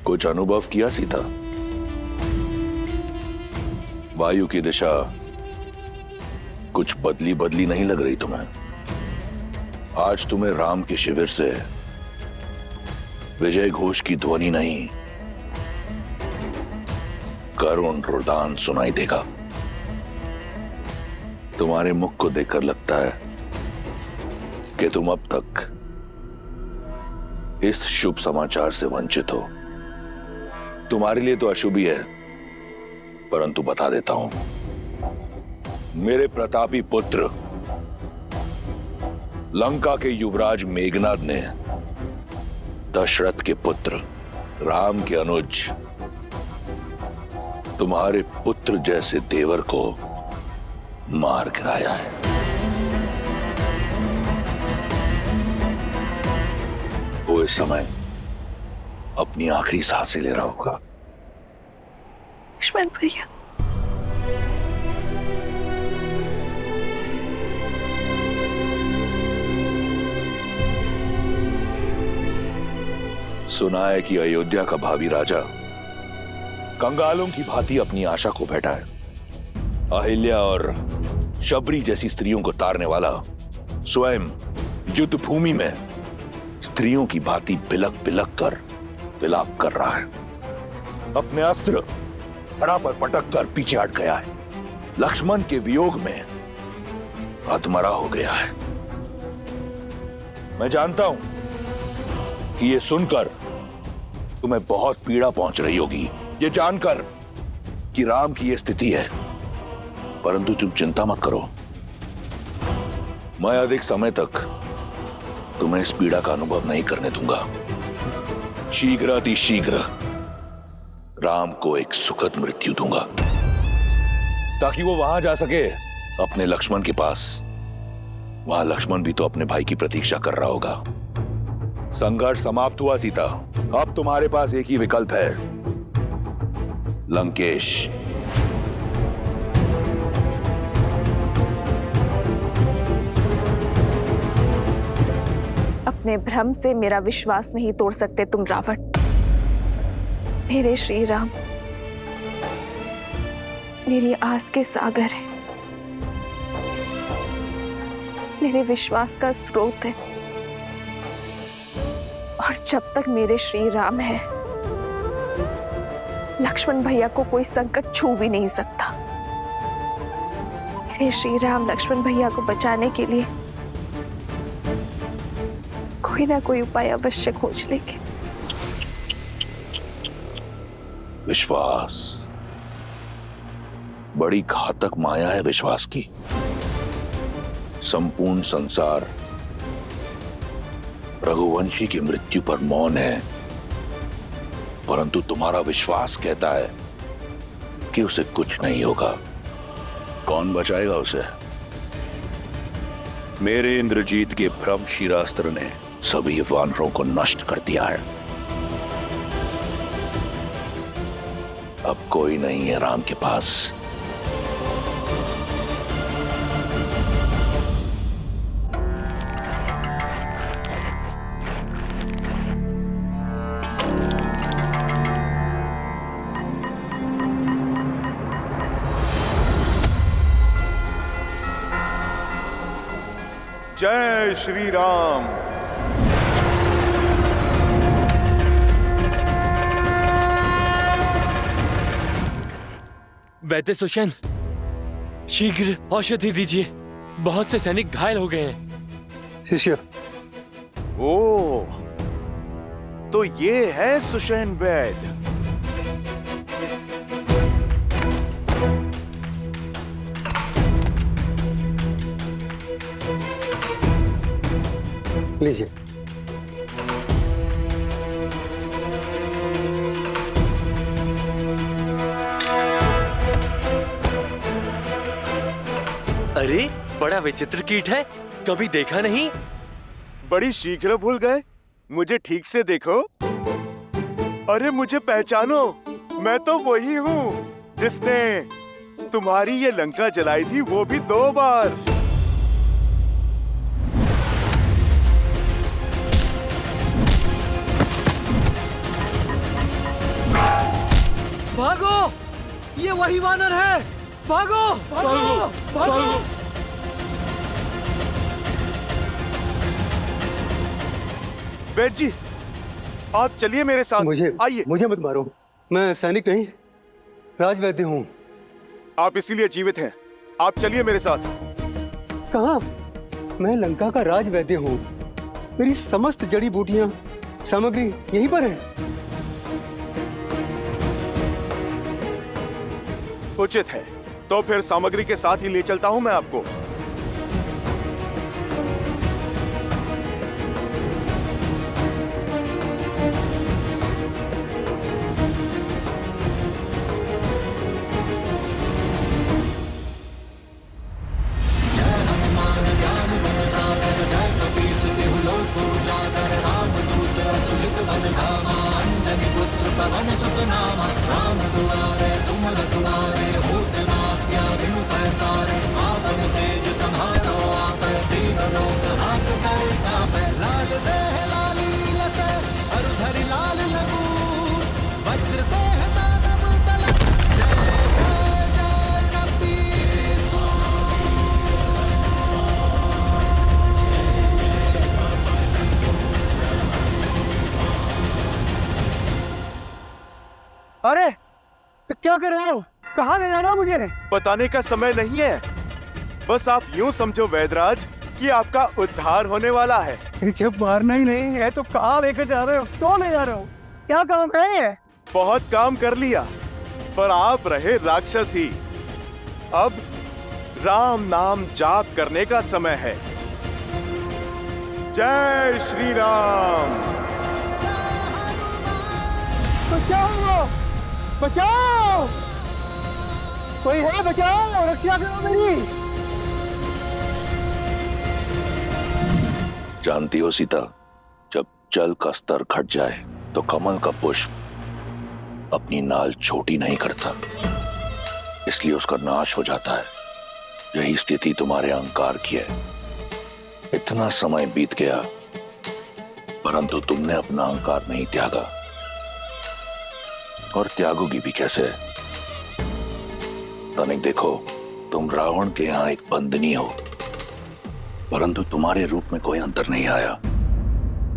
कुछ अनुभव किया सीता? वायु की दिशा कुछ बदली बदली नहीं लग रही तुम्हें? आज तुम्हें राम के शिविर से विजय घोष की ध्वनि नहीं, करुण रुदान सुनाई देगा। तुम्हारे मुख को देखकर लगता है कि तुम अब तक इस शुभ समाचार से वंचित हो। तुम्हारे लिए तो अशुभ ही है, परंतु बता देता हूं, मेरे प्रतापी पुत्र लंका के युवराज मेघनाद ने दशरथ के पुत्र राम के अनुज तुम्हारे पुत्र जैसे देवर को मार गिराया है। वो इस समय अपनी आखिरी सांसें ले रहा होगा। लक्ष्मण भैया, सुना है कि अयोध्या का भावी राजा कंगालों की भांति अपनी आशा को बैठा है। अहिल्या और शबरी जैसी स्त्रियों को तारने वाला स्वयं युद्ध भूमि में स्त्रियों की भांति बिलक बिलक कर विलाप कर रहा है। अपने अस्त्र धड़ा पर पटक कर पीछे हट गया है। लक्ष्मण के वियोग में अधमरा हो गया है। मैं जानता हूं कि ये सुनकर तुम्हें बहुत पीड़ा पहुंच रही होगी, ये जानकर कि राम की ये स्थिति है, परंतु तुम चिंता मत करो। मैं अधिक समय तक तुम्हें इस पीड़ा का अनुभव नहीं करने दूंगा। शीघ्र अतिशीघ्र राम को एक सुखद मृत्यु दूंगा, ताकि वो वहां जा सके अपने लक्ष्मण के पास। वहां लक्ष्मण भी तो अपने भाई की प्रतीक्षा कर रहा होगा। संघर्ष समाप्त हुआ सीता, अब तुम्हारे पास एक ही विकल्प है, लंकेश। अपने भ्रम से मेरा विश्वास नहीं तोड़ सकते तुम रावण। मेरे श्री राम मेरी आस के सागर है, मेरे विश्वास का स्रोत है, और जब तक मेरे श्री राम है, लक्ष्मण भैया को कोई संकट छू भी नहीं सकता। मेरे श्री राम लक्ष्मण भैया को बचाने के लिए कोई ना कोई उपाय अवश्य खोज लेंगे। विश्वास बड़ी घातक माया है विश्वास की। संपूर्ण संसार रघुवंशी की मृत्यु पर मौन है, परंतु तुम्हारा विश्वास कहता है कि उसे कुछ नहीं होगा। कौन बचाएगा उसे? मेरे इंद्रजीत के भ्रम शिरास्त्र ने सभी वानरों को नष्ट कर दिया है। अब कोई नहीं है राम के पास। जय श्री राम। वैद्य सुषेण, शीघ्र औषधि दीजिए, बहुत से सैनिक घायल हो गए हैं। शिष्य। ओ, तो ये है सुषेण वैद्य। लीजिए। अरे, बड़ा विचित्र कीट है, कभी देखा नहीं। बड़ी शीघ्र भूल गए। मुझे ठीक से देखो। अरे मुझे पहचानो, मैं तो वही हूँ जिसने तुम्हारी ये लंका जलाई थी, वो भी 2 बार। भागो, ये वही वानर है। भागो, भागो, भागो। वैद्य जी, आप चलिए मेरे साथ। आइए। मुझे मत मारो, मैं सैनिक नहीं, राजवैद्य हूँ। आप इसीलिए जीवित हैं। आप चलिए मेरे साथ। कहाँ? मैं लंका का राजवैद्य हूँ। मेरी समस्त जड़ी बूटियां, सामग्री यहीं पर है। उचित है, तो फिर सामग्री के साथ ही ले चलता हूं मैं आपको। अरे तो क्या कर रहे हो? कहाँ ले जा रहे हो मुझे? बताने का समय नहीं है, बस आप यूं समझो वैदराज कि आपका उद्धार होने वाला है। जब मारना ही नहीं है तो कहाँ लेकर जा रहे हो? क्यों ले जा रहे हो? क्या काम है? बहुत काम कर लिया, पर आप रहे राक्षस ही। अब राम नाम जाप करने का समय है। जय श्री राम। बचाओ! बचाओ! कोई है? बचाओ! रक्षा करो मेरी। जानती हो सीता, जब जल का स्तर घट जाए तो कमल का पुष्प अपनी नाल छोटी नहीं करता, इसलिए उसका नाश हो जाता है। यही स्थिति तुम्हारे अहंकार की है। इतना समय बीत गया परंतु तुमने अपना अहंकार नहीं त्यागा, और त्यागोगी भी कैसे? तनिक देखो, तुम रावण के यहां एक बंदनी हो, परंतु तुम्हारे रूप में कोई अंतर नहीं आया,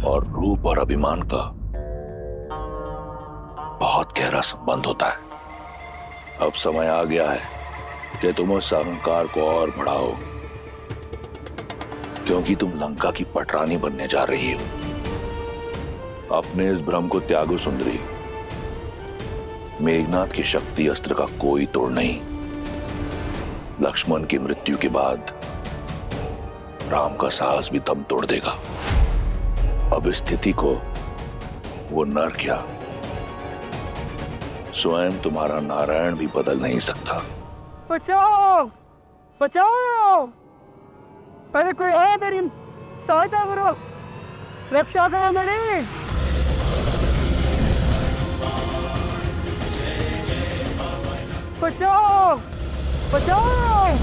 और रूप और अभिमान का बहुत गहरा संबंध होता है। अब समय आ गया है कि तुम उस अहंकार को और बढ़ाओ, क्योंकि तुम लंका की पटरानी बनने जा रही हो। अपने इस भ्रम को त्यागो सुंदरी। मेघनाथ की शक्ति अस्त्र का कोई तोड़ नहीं। लक्ष्मण की मृत्यु के बाद राम का साहस भी दम तोड़ देगा। अब स्थिति को वो नर क्या, स्वयं तुम्हारा नारायण भी बदल नहीं सकता। बचाओ! बचाओ! अरे कोई है? मेरी सहायता करो, रक्षा करो मेरी। बचाओ! बचाओ!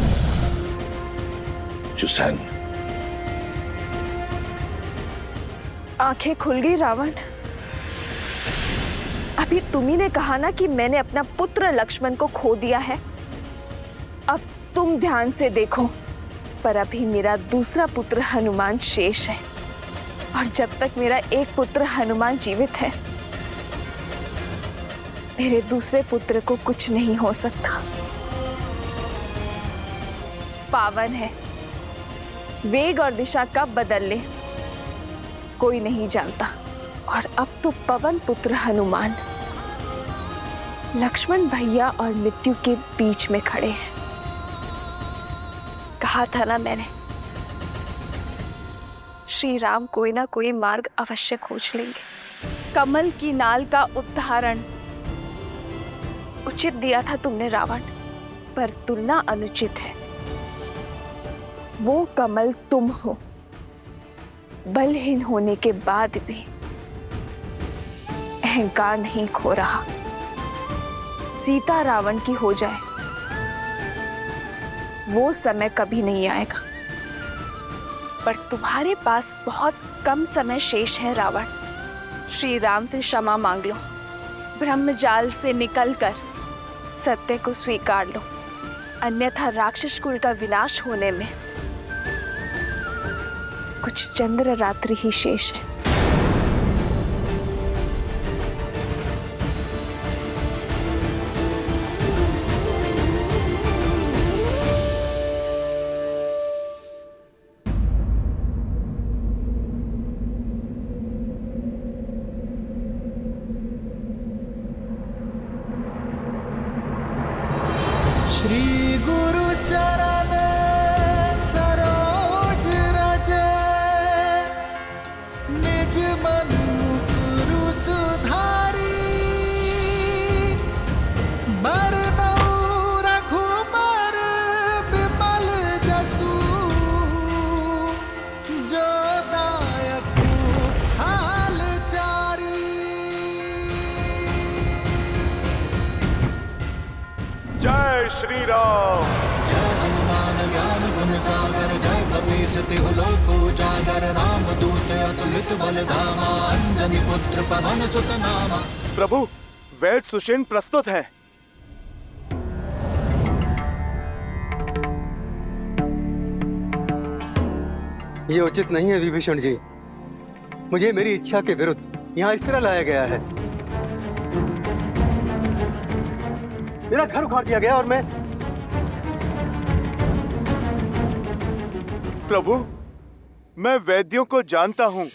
जुसेन, आंखें खुल गई रावण। अभी तुम्ही ने कहा ना कि मैंने अपना पुत्र लक्ष्मण को खो दिया है। अब तुम ध्यान से देखो, पर अभी मेरा दूसरा पुत्र हनुमान शेष है, और जब तक मेरा एक पुत्र हनुमान जीवित है, मेरे दूसरे पुत्र को कुछ नहीं हो सकता। पावन है, वेग और दिशा कब बदल ले कोई नहीं जानता। और अब तो पवन पुत्र हनुमान लक्ष्मण भैया और मृत्यु के बीच में खड़े हैं। कहा था ना मैंने, श्री राम कोई ना कोई मार्ग अवश्य खोज लेंगे। कमल की नाल का उदाहरण उचित दिया था तुमने रावण, पर तुलना अनुचित है। वो कमल तुम हो, बलहीन होने के बाद भी अहंकार नहीं खो रहा। सीता रावण की हो जाए, वो समय कभी नहीं आएगा, पर तुम्हारे पास बहुत कम समय शेष है रावण। श्री राम से क्षमा मांग लो, ब्रह्मजाल से निकलकर सत्य को स्वीकार लो, अन्यथा राक्षस कुल का विनाश होने में कुछ चंद्र रात्रि ही शेष है। श्री श्री राम। जय हनुमान ज्ञान गुण सागर, जय कपीस तिहु लोक उजागर, राम दूत अतुलित बल धामा, अंजनी पुत्र पवन सुत नामा। प्रभु, वैद्य सुषेण प्रस्तुत है। ये उचित नहीं है विभीषण जी। मुझे मेरी इच्छा के विरुद्ध यहाँ इस तरह लाया गया है। मेरा घर उखाड़ दिया गया और मैं। प्रभु, मैं वैद्यों को जानता हूँ।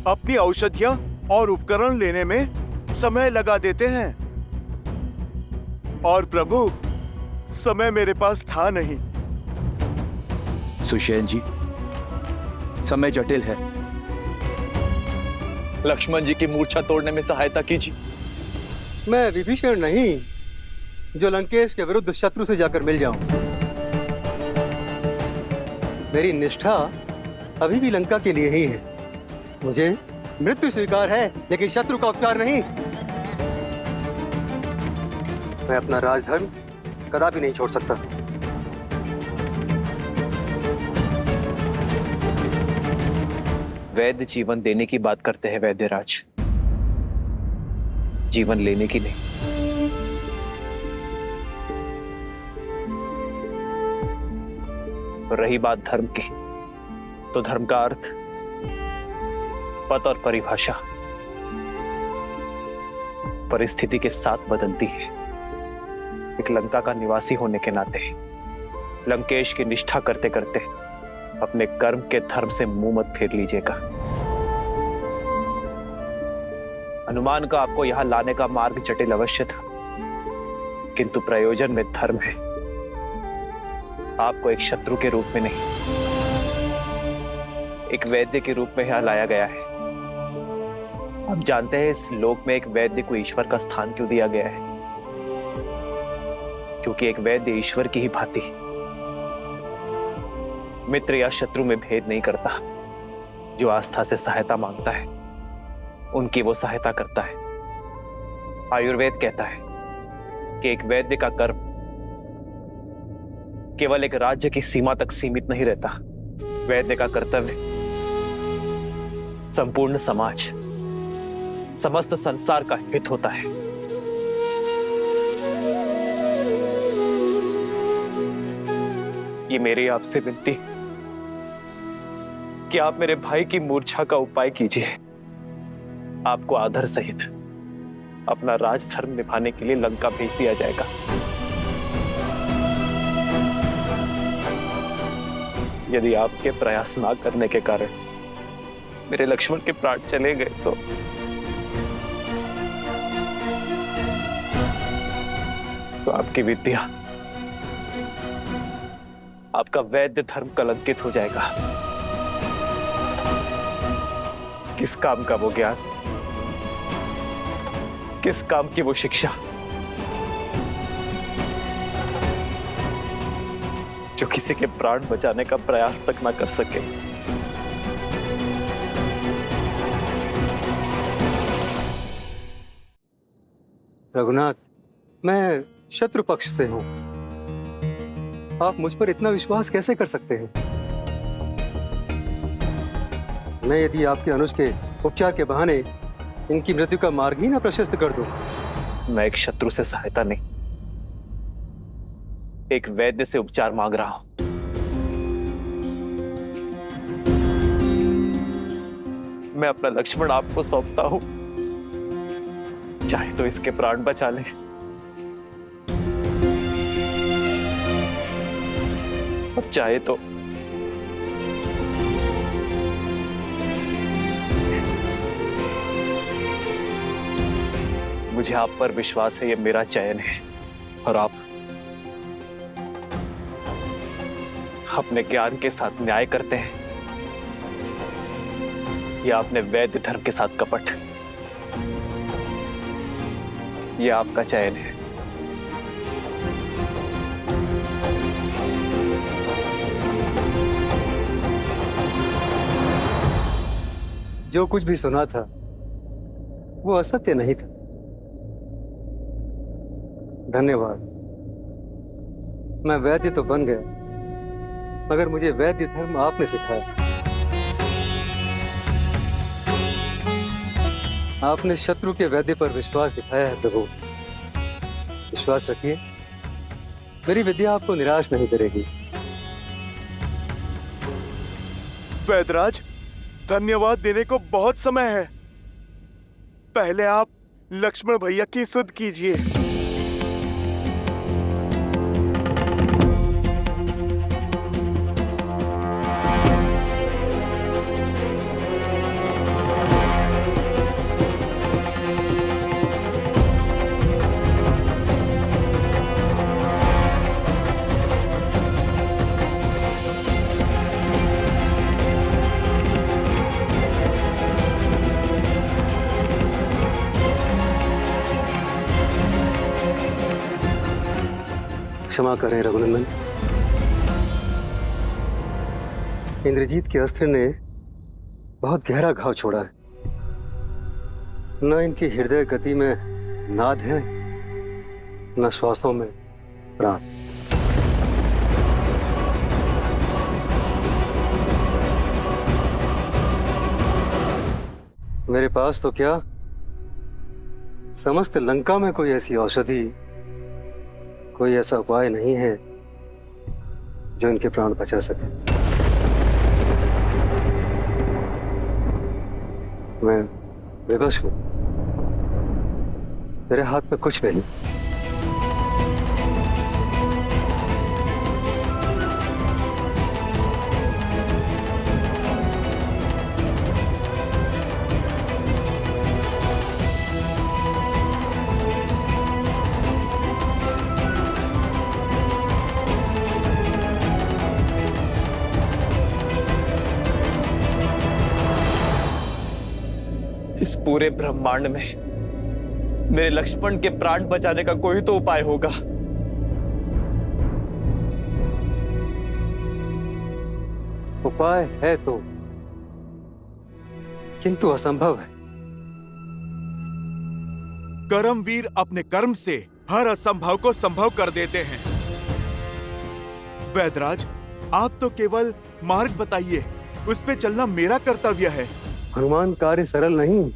अपनी औषधियाँ और उपकरण लेने में समय लगा देते हैं। और प्रभु, समय मेरे पास था नहीं। सुषेण जी, समय जटिल है। लक्ष्मण जी की मूर्छा तोड़ने में सहायता कीजिए। मैं विभीषण नहीं जो लंकेश के विरुद्ध शत्रु से जाकर मिल जाऊं। मेरी निष्ठा अभी भी लंका के लिए ही है। मुझे मृत्यु स्वीकार है, लेकिन शत्रु का उपचार नहीं। मैं अपना राजधर्म कदापि नहीं छोड़ सकता। वैद्य जीवन देने की बात करते हैं वैद्यराज, जीवन लेने की नहीं। रही बात धर्म की, तो धर्म का अर्थ, पद और परिभाषा परिस्थिति के साथ बदलती है। एक लंका का निवासी होने के नाते लंकेश की निष्ठा करते करते अपने कर्म के धर्म से मुंह मत फेर लीजिएगा। हनुमान का आपको यहां लाने का मार्ग जटिल अवश्य था, किंतु प्रयोजन में धर्म है। आपको एक शत्रु के रूप में नहीं, एक वैद्य के रूप में यहां लाया गया है। आप जानते हैं इस लोक में एक वैद्य को ईश्वर का स्थान क्यों दिया गया है? क्योंकि एक वैद्य ईश्वर की ही भांति मित्र या शत्रु में भेद नहीं करता। जो आस्था से सहायता मांगता है, उनकी वो सहायता करता है। आयुर्वेद कहता है कि एक वैद्य का कर्म केवल एक राज्य की सीमा तक सीमित नहीं रहता। वैद्य का कर्तव्य संपूर्ण समाज, समस्त संसार का हित होता है। ये मेरी आपसे विनती कि आप मेरे भाई की मूर्छा का उपाय कीजिए। आपको आदर सहित अपना राजधर्म निभाने के लिए लंका भेज दिया जाएगा। यदि आपके प्रयास ना करने के कारण मेरे लक्ष्मण के प्राण चले गए तो आपकी विद्या, आपका वैद्य धर्म कलंकित हो जाएगा। किस काम का वो ज्ञान, किस काम की वो शिक्षा जो किसी के प्राण बचाने का प्रयास तक ना कर सके। रघुनाथ, मैं शत्रु पक्ष से हूं। आप मुझ पर इतना विश्वास कैसे कर सकते हैं? मैं यदि आपके अनुज के उपचार के बहाने इनकी मृत्यु का मार्ग ही ना प्रशस्त कर दूं। मैं एक शत्रु से सहायता नहीं, एक वैद्य से उपचार मांग रहा हूं। मैं अपना लक्ष्मण आपको सौंपता हूं, चाहे तो इसके प्राण बचा ले, और चाहे तो मुझे आप पर विश्वास है, ये मेरा चयन है, और आप अपने ज्ञान के साथ न्याय करते हैं या अपने वैद्य धर्म के साथ कपट। ये आपका चयन है। जो कुछ भी सुना था वो असत्य नहीं था। धन्यवाद। मैं वैद्य तो बन गया, मगर मुझे वैद्य धर्म आपने सिखाया। आपने शत्रु के वैद्य पर विश्वास दिखाया है प्रभु। विश्वास रखिए, मेरी विद्या आपको निराश नहीं करेगी। वैदराज, धन्यवाद देने को बहुत समय है। पहले आप लक्ष्मण भैया की सुध कीजिए। क्षमा करें रघुनंदन, इंद्रजीत के अस्त्र ने बहुत गहरा घाव छोड़ा है। न इनकी हृदय गति में नाद है, न श्वासों में प्राण। मेरे पास तो क्या, समस्त लंका में कोई ऐसी औषधि, कोई ऐसा उपाय नहीं है जो इनके प्राण बचा सके। मैं विवश हूं, मेरे हाथ में कुछ नहीं। इस पूरे ब्रह्मांड में मेरे लक्ष्मण के प्राण बचाने का कोई तो उपाय होगा। उपाय है तो, किंतु असंभव है। कर्मवीर अपने कर्म से हर असंभव को संभव कर देते हैं। वैदराज, आप तो केवल मार्ग बताइए, उस पे चलना मेरा कर्तव्य है। हनुमान, कार्य सरल नहीं,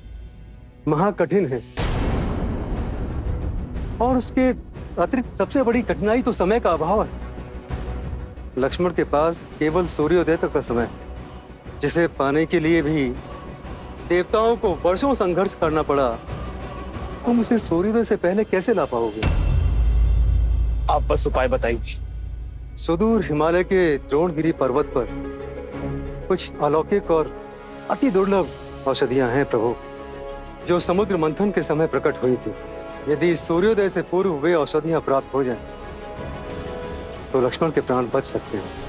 महाकठिन है। और उसके अतिरिक्त सबसे बड़ी कठिनाई तो समय का अभाव है। लक्ष्मण के पास केवल सूर्योदय तक का समय, जिसे पाने के लिए भी देवताओं को वर्षों संघर्ष करना पड़ा। तुम उसे सूर्योदय से पहले कैसे ला पाओगे? आप बस उपाय बताइए। सुदूर हिमालय के द्रोणगिरी पर्वत पर कुछ अलौकिक और अति दुर्लभ औषधियां हैं प्रभु, जो समुद्र मंथन के समय प्रकट हुई थी। यदि सूर्योदय से पूर्व वे औषधियां प्राप्त हो जाएं, तो लक्ष्मण के प्राण बच सकते हैं।